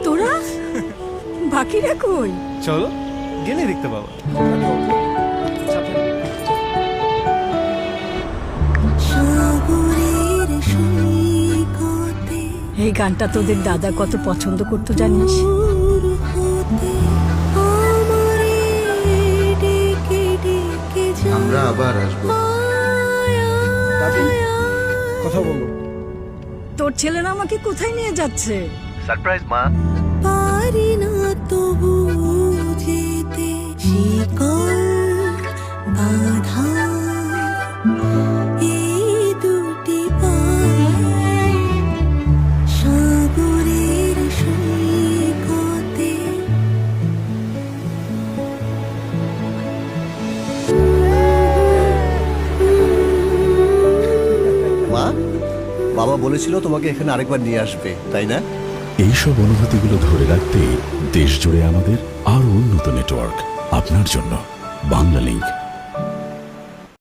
তোরা বাকিরা কই? চলো গেলে দেখতে পাবো। এই গানটা তোদের দাদা কত পছন্দ করতো জানিস? আমরা আবার আসবো। কথা বলো। তোর ছেলেরা আমাকে কোথায় নিয়ে যাচ্ছে? সারপ্রাইজ মা। পারি না তবু যেতে শিকল বাধা এই দুটি পায়ে সাগরের সৈকতে। মা, বাবা বলেছিল তোমাকে এখানে আরেকবার নিয়ে আসবে, তাই না? এইসব অনুভূতিগুলো ধরে রাখতে দেশ জুড়ে আমাদের আরো উন্নত নেটওয়ার্ক আপনার জন্য বাংলা লিংক।